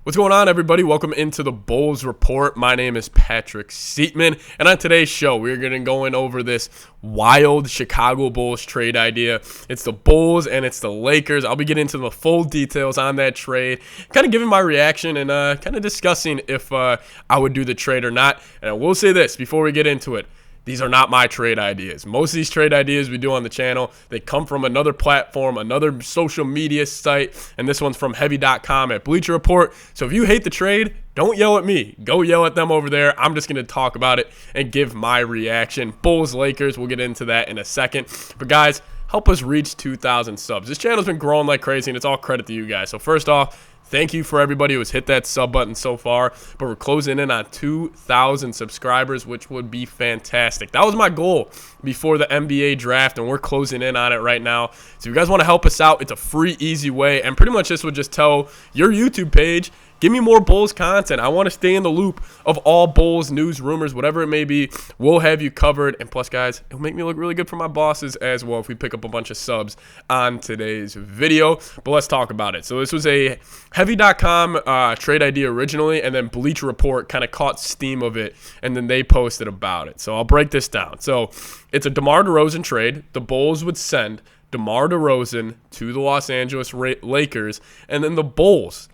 What's going on, everybody? Welcome into the Bulls Report. My name is Patrick Siepman, and on today's show, we're going to go over this wild Chicago Bulls trade idea. It's the Bulls and it's the Lakers. I'll be getting into the full details on that trade, kind of giving my reaction and kind of discussing if I would do the trade or not. And I will say this before we get into it. These are not my trade ideas. Most of these trade ideas we do on the channel, they come from another platform, another social media site, and this one's from heavy.com at Bleacher Report. So if you hate the trade, don't yell at me. Go yell at them over there. I'm just going to talk about it and give my reaction. Bulls, Lakers, we'll get into that in a second. But guys, help us reach 2,000 subs. This channel's been growing like crazy, and it's all credit to you guys. So first off, thank you for everybody who has hit that sub button so far, but we're closing in on 2,000 subscribers, which would be fantastic. That was my goal before the NBA draft, and we're closing in on it right now. So if you guys want to help us out, it's a free, easy way, and pretty much this would just tell your YouTube page, give me more Bulls content. I want to stay in the loop of all Bulls news, rumors, whatever it may be. We'll have you covered. And plus, guys, it'll make me look really good for my bosses as well if we pick up a bunch of subs on today's video. But let's talk about it. So this was a heavy.com trade idea originally, and then Bleacher Report kind of caught steam of it, and then they posted about it. So I'll break this down. So it's a DeMar DeRozan trade. The Bulls would send DeMar DeRozan to the Los Angeles Lakers, and then the Bulls,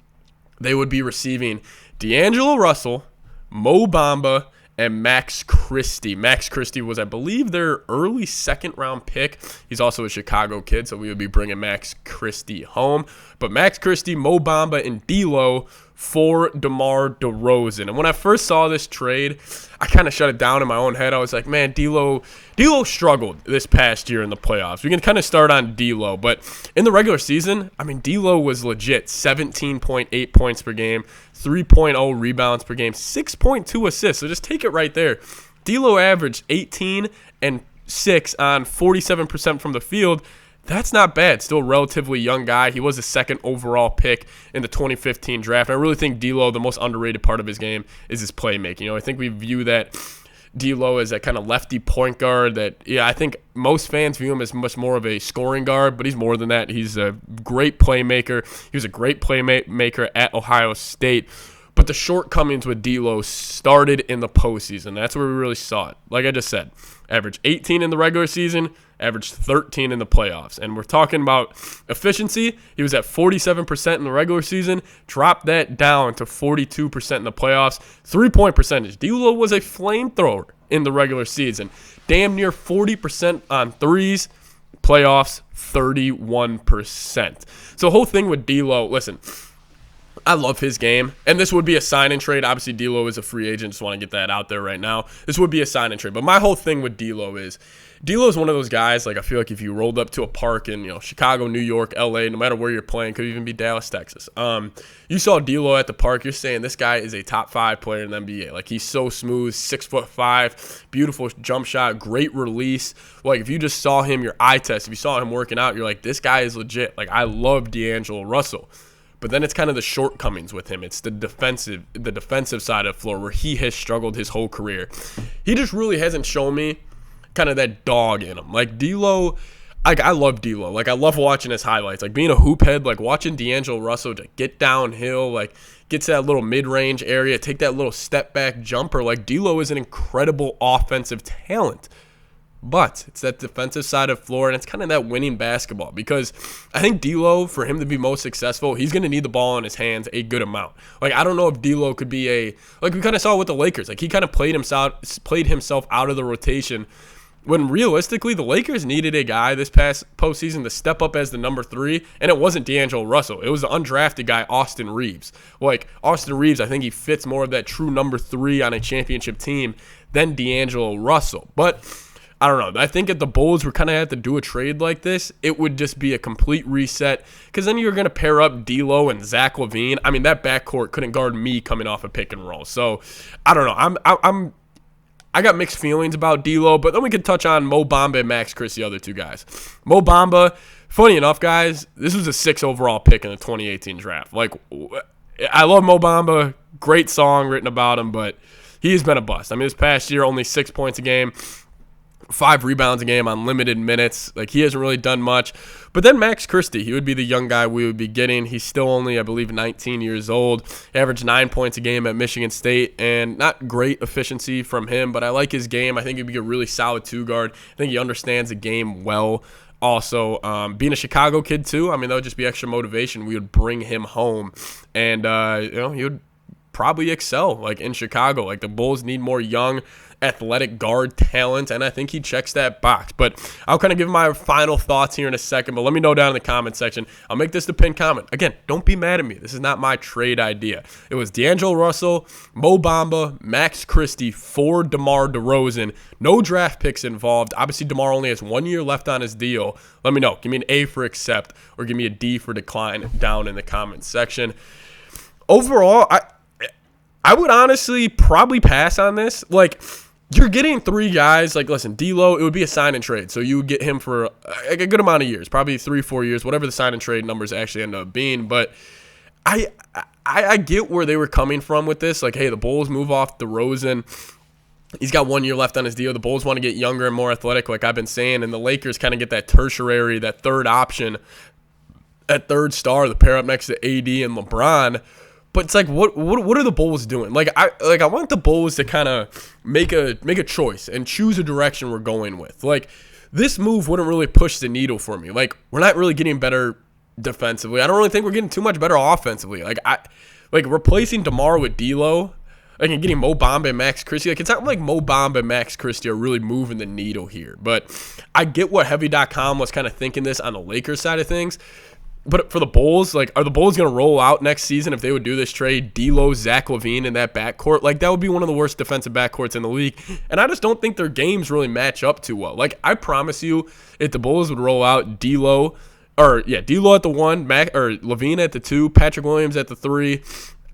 they would be receiving D'Angelo Russel, Mo Bamba, and Max Christie. Max Christie was, I believe, their early second-round pick. He's also a Chicago kid, so we would be bringing Max Christie home. But Max Christie, Mo Bamba, and D'Lo for DeMar DeRozan. And when I first saw this trade, I kind of shut it down in my own head. I was like, man, D'Lo struggled this past year in the playoffs. We can kind of start on D'Lo, but in the regular season, I mean, D'Lo was legit 17.8 points per game, 3.0 rebounds per game, 6.2 assists. So just take it right there. D'Lo averaged 18 and 6 on 47% from the field. That's not bad. Still a relatively young guy. He was the second overall pick in the 2015 draft. I really think D'Lo, the most underrated part of his game is his playmaking. I think we view that D'Lo as that kind of lefty point guard that, I think most fans view him as much more of a scoring guard, but he's more than that. He's a great playmaker. He was a great playmaker at Ohio State. But the shortcomings with D'Lo started in the postseason. That's where we really saw it. Like I just said, averaged 18 in the regular season, averaged 13 in the playoffs. And we're talking about efficiency. He was at 47% in the regular season, dropped that down to 42% in the playoffs. 3-point percentage. D'Lo was a flamethrower in the regular season. Damn near 40% on threes. Playoffs, 31%. So the whole thing with D'Lo, listen, I love his game, and this would be a sign-and trade. Obviously, D'Lo is a free agent. Just want to get that out there right now. This would be a sign-and trade. But my whole thing with D'Lo is one of those guys, like I feel like if you rolled up to a park in Chicago, New York, LA, no matter where you're playing, could even be Dallas, Texas. You saw D'Lo at the park, you're saying this guy is a top 5 player in the NBA. Like, he's so smooth, 6'5", beautiful jump shot, great release. Like, if you just saw him, your eye test, if you saw him working out, you're like, this guy is legit. Like, I love D'Angelo Russel. But then it's kind of the shortcomings with him. It's the defensive side of the floor where he has struggled his whole career. He just really hasn't shown me kind of that dog in him. Like D'Lo, I love D'Lo. Like, I love watching his highlights. Like, being a hoop head, like watching D'Angelo Russel to get downhill, like get to that little mid-range area, take that little step-back jumper. Like, D'Lo is an incredible offensive talent. But it's that defensive side of the floor, and it's kind of that winning basketball. Because I think D'Lo, for him to be most successful, he's going to need the ball in his hands a good amount. Like, I don't know if D'Lo could be like we kind of saw with the Lakers. Like, he kind of played himself out of the rotation, when realistically the Lakers needed a guy this past postseason to step up as the number 3, and it wasn't D'Angelo Russell. It was the undrafted guy, Austin Reeves. Like, Austin Reeves, I think he fits more of that true number 3 on a championship team than D'Angelo Russell. But I don't know. I think if the Bulls were kind of had to do a trade like this, it would just be a complete reset, because then you're going to pair up D'Lo and Zach LaVine. I mean, that backcourt couldn't guard me coming off a pick and roll. So I don't know. I got mixed feelings about D'Lo, but then we can touch on Mo Bamba and Max Christie, the other two guys. Mo Bamba, funny enough, guys, this was a 6th overall pick in the 2018 draft. Like, I love Mo Bamba. Great song written about him, but he's been a bust. I mean, this past year, only 6 points a game. 5 rebounds a game on limited minutes. Like, he hasn't really done much. But then Max Christie, he would be the young guy we would be getting. He's still only, I believe, 19 years old. He averaged 9 points a game at Michigan State, and not great efficiency from him, but I like his game. I think he'd be a really solid 2-guard. I think he understands the game well. Also, being a Chicago kid too, I mean, that would just be extra motivation. We would bring him home, and he would probably excel like in Chicago. Like, the Bulls need more young, athletic guard talent, and I think he checks that box. But I'll kind of give my final thoughts here in a second, but let me know down in the comment section. I'll make this the pinned comment. Again, don't be mad at me. This is not my trade idea. It was D'Angelo Russel, Mo Bamba, Max Christie for DeMar DeRozan. No draft picks involved. Obviously, DeMar only has 1 year left on his deal. Let me know. Give me an A for accept or give me a D for decline down in the comment section. Overall, I would honestly probably pass on this. Like, you're getting 3 guys. Like, listen, D'Lo, it would be a sign and trade. So you would get him for a good amount of years, probably 3-4 years, whatever the sign and trade numbers actually end up being. But I get where they were coming from with this. Like, hey, the Bulls move off DeRozan. He's got 1 year left on his deal. The Bulls want to get younger and more athletic, like I've been saying. And the Lakers kind of get that tertiary, that third option, that third star, the pair up next to AD and LeBron. But it's like, what are the Bulls doing? Like I want the Bulls to kind of make a choice and choose a direction we're going with. Like, this move wouldn't really push the needle for me. Like, we're not really getting better defensively. I don't really think we're getting too much better offensively. Like replacing DeMar with D'Lo, like, and getting Mo Bamba and Max Christie. Like, it's not like Mo Bamba and Max Christie are really moving the needle here. But I get what Heavy.com was kind of thinking this on the Lakers side of things. But for the Bulls, like, are the Bulls going to roll out next season if they would do this trade? D'Lo, Zach LaVine in that backcourt? Like, that would be one of the worst defensive backcourts in the league. And I just don't think their games really match up too well. Like, I promise you, if the Bulls would roll out D'Lo at the 1, LaVine at the 2, Patrick Williams at the 3,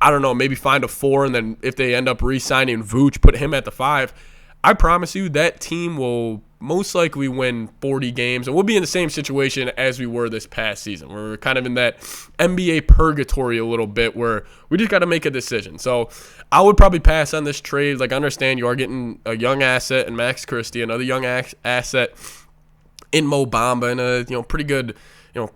I don't know, maybe find a 4, and then if they end up re-signing Vooch, put him at the 5, I promise you that team will most likely win 40 games, and we'll be in the same situation as we were this past season, where we're kind of in that NBA purgatory a little bit, where we just got to make a decision. So I would probably pass on this trade. Like, I understand you are getting a young asset in Max Christie, another young asset in Mo Bamba, and a pretty good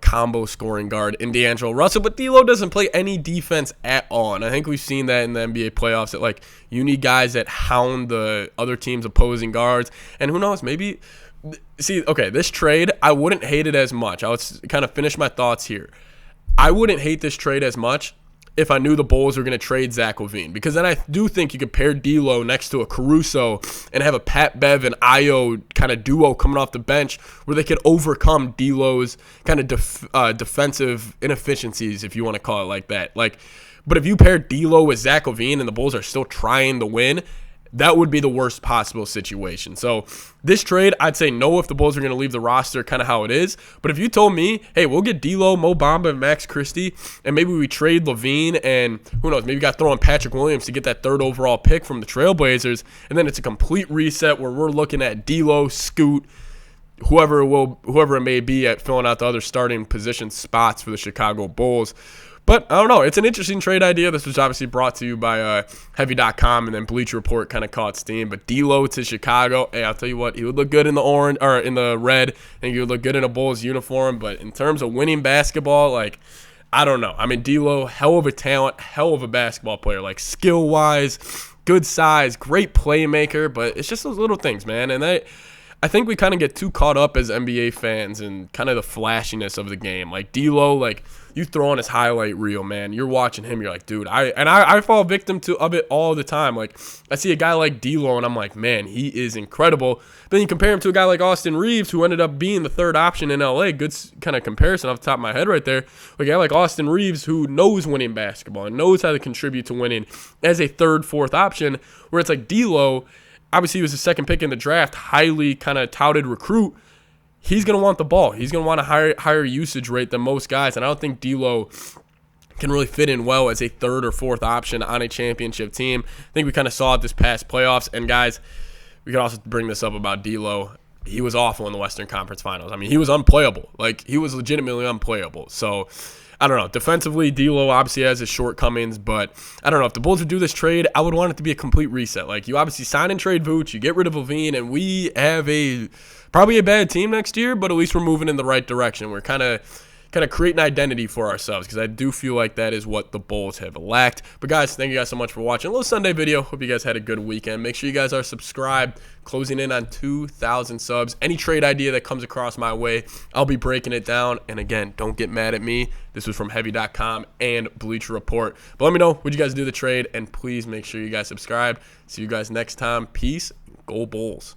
combo scoring guard in D'Angelo Russel, but D'Lo doesn't play any defense at all, and I think we've seen that in the NBA playoffs, that, like, you need guys that hound the other team's opposing guards, and who knows, maybe, this trade, I wouldn't hate it as much. I'll kind of finish my thoughts here. I wouldn't hate this trade as much if I knew the Bulls were going to trade Zach LaVine, because then I do think you could pair D'Lo next to a Caruso and have a Pat Bev and Ayo kind of duo coming off the bench where they could overcome D'Lo's kind of defensive inefficiencies, if you want to call it like that. Like, but if you pair D'Lo with Zach LaVine and the Bulls are still trying to win, that would be the worst possible situation. So this trade, I'd say no if the Bulls are going to leave the roster kind of how it is. But if you told me, hey, we'll get D'Lo, Mo Bamba, and Max Christie, and maybe we trade LaVine, and who knows, maybe you got to throw in Patrick Williams to get that 3rd overall pick from the Trailblazers, and then it's a complete reset where we're looking at D'Lo, Scoot, whoever it may be at filling out the other starting position spots for the Chicago Bulls. But I don't know. It's an interesting trade idea. This was obviously brought to you by Heavy.com, and then Bleacher Report kind of caught steam. But D'Lo to Chicago, hey, I'll tell you what, he would look good in the orange or in the red. I think he would look good in a Bulls uniform. But in terms of winning basketball, like, I don't know. I mean, D'Lo, hell of a talent, hell of a basketball player. Like, skill-wise, good size, great playmaker. But it's just those little things, man. And I think we kind of get too caught up as NBA fans and kind of the flashiness of the game. Like, D'Lo, like, you throw on his highlight reel, man. You're watching him. You're like, dude, I fall victim of it all the time. Like, I see a guy like D'Lo, and I'm like, man, he is incredible. Then you compare him to a guy like Austin Reeves, who ended up being the 3rd option in LA. Good kind of comparison off the top of my head right there. A guy like Austin Reeves, who knows winning basketball and knows how to contribute to winning as a 3rd, 4th option, where it's like D'Lo, obviously he was the 2nd pick in the draft, highly kind of touted recruit. He's going to want the ball. He's going to want a higher usage rate than most guys, and I don't think D'Lo can really fit in well as a 3rd or 4th option on a championship team. I think we kind of saw it this past playoffs, and guys, we can also bring this up about D'Lo. He was awful in the Western Conference Finals. I mean, he was unplayable. Like, he was legitimately unplayable. So I don't know. Defensively, D'Lo obviously has his shortcomings, but I don't know. If the Bulls would do this trade, I would want it to be a complete reset. Like, you obviously sign and trade Vooch, you get rid of Levine, and we have probably a bad team next year, but at least we're moving in the right direction. We're kind of create an identity for ourselves, because I do feel like that is what the Bulls have lacked. But guys, thank you guys so much for watching a little Sunday video. Hope you guys had a good weekend. Make sure you guys are subscribed, closing in on 2,000 subs. Any trade idea that comes across my way, I'll be breaking it down. And again, don't get mad at me. This was from heavy.com and Bleacher Report. But let me know, would you guys do the trade? And please make sure you guys subscribe. See you guys next time. Peace. Go Bulls.